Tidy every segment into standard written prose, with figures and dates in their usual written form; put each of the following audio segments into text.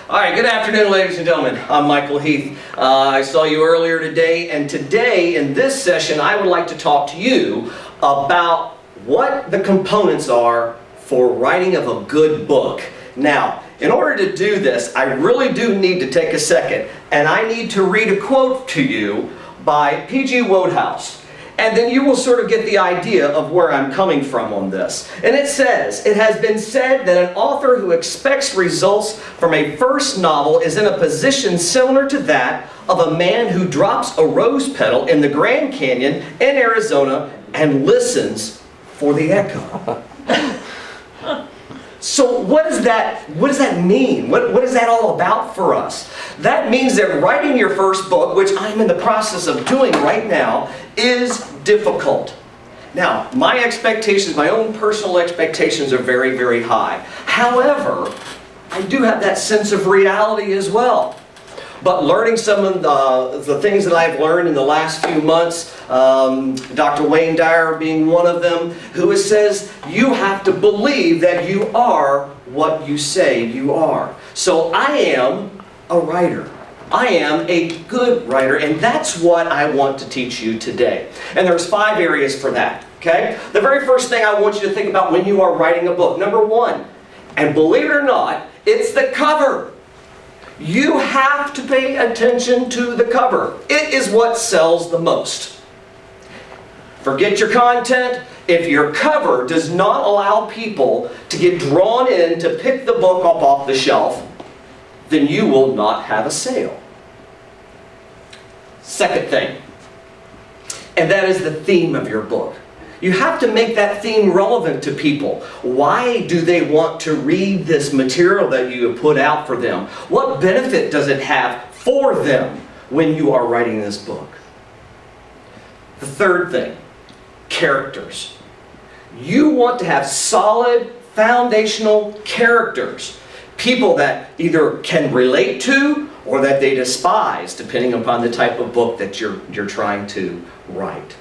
All right, good afternoon, ladies and gentlemen. I'm Michael Heath. I saw you earlier today, and today in this session I would like to talk to you about what the components are for writing of a good book. Now, in order to do this, I really do need to take a second, and I need to read a quote to you by P.G. Wodehouse. And then you will sort of get the idea of where I'm coming from on this. And it says, "It has been said that an author who expects results from a first novel is in a position similar to that of a man who drops a rose petal in the Grand Canyon in Arizona and listens for the echo." So what does that mean? What is that all about for us? That means that writing your first book, which I'm in the process of doing right now, is difficult. Now, my expectations, my own personal expectations are very, very high. However, I do have that sense of reality as well. But learning some of the things that I've learned in the last few months, Dr. Wayne Dyer being one of them, who says you have to believe that you are what you say you are. So I am a writer. I am a good writer, and that's what I want to teach you today. And there's 5 areas for that, okay? The very first thing I want you to think about when you are writing a book, number 1, and believe it or not, it's the cover. You have to pay attention to the cover. It is what sells the most. Forget your content. If your cover does not allow people to get drawn in to pick the book up off the shelf, then you will not have a sale. Second thing, and that is the theme of your book. You have to make that theme relevant to people. Why do they want to read this material that you have put out for them? What benefit does it have for them when you are writing this book? The third thing, characters. You want to have solid, foundational characters. People that either can relate to or that they despise, depending upon the type of book that you're trying to write.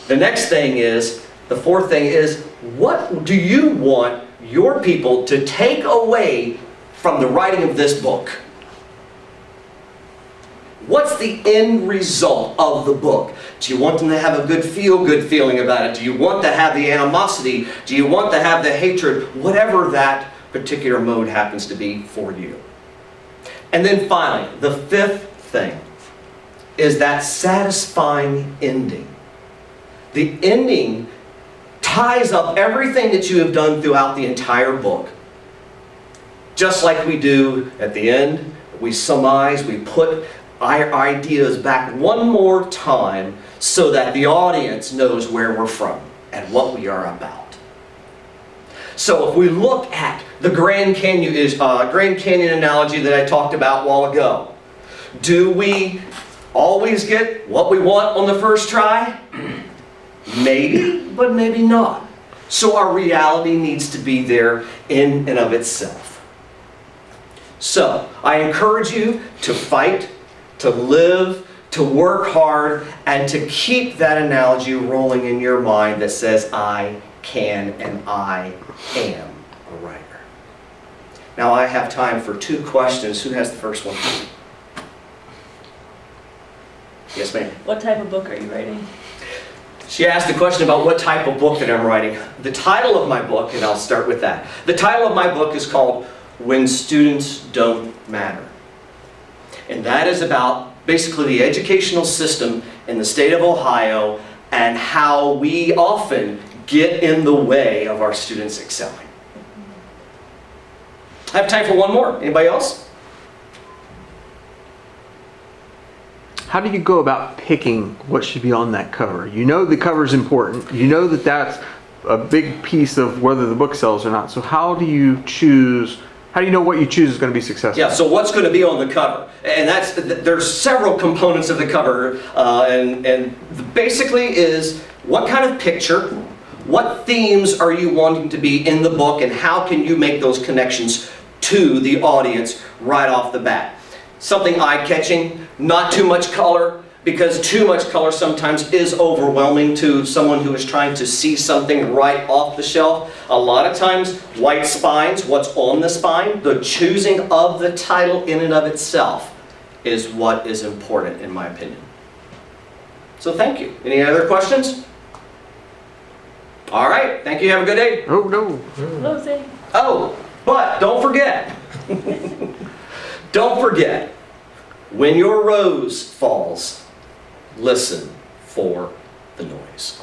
The next thing is, the fourth thing is, what do you want your people to take away from the writing of this book? What's the end result of the book? Do you want them to have a good feel-good feeling about it? Do you want to have the animosity? Do you want to have the hatred? Whatever that particular mode happens to be for you. And then finally, the fifth thing is that satisfying ending. The ending ties up everything that you have done throughout the entire book. Just like we do at the end, we summarize, we put our ideas back one more time so that the audience knows where we're from and what we are about. So if we look at the Grand Canyon analogy that I talked about a while ago, do we always get what we want on the first try? Maybe, but maybe not. So our reality needs to be there in and of itself. So I encourage you to fight, to live, to work hard, and to keep that analogy rolling in your mind that says, I can and I am a writer. Now I have time for 2 questions. Who has the first one? Yes, ma'am. What type of book are you writing? She asked a question about what type of book that I'm writing. The title of my book, and I'll start with that. The title of my book is called When Students Don't Matter. And that is about basically the educational system in the state of Ohio and how we often get in the way of our students excelling. I have time for one more. Anybody else? How do you go about picking what should be on that cover? You know the cover is important. You know that that's a big piece of whether the book sells or not. So how do you choose? How do you know what you choose is going to be successful? Yeah, so what's going to be on the cover? And there's several components of the cover, and basically is what kind of picture, what themes are you wanting to be in the book, and how can you make those connections to the audience right off the bat? Something eye-catching, not too much color, because too much color sometimes is overwhelming to someone who is trying to see something right off the shelf. A lot of times, white spines, what's on the spine, the choosing of the title in and of itself is what is important in my opinion. So thank you. Any other questions? All right, thank you. Have a good day. Oh, no. Closing. Oh, but don't forget, don't forget, when your rose falls, listen for the noise.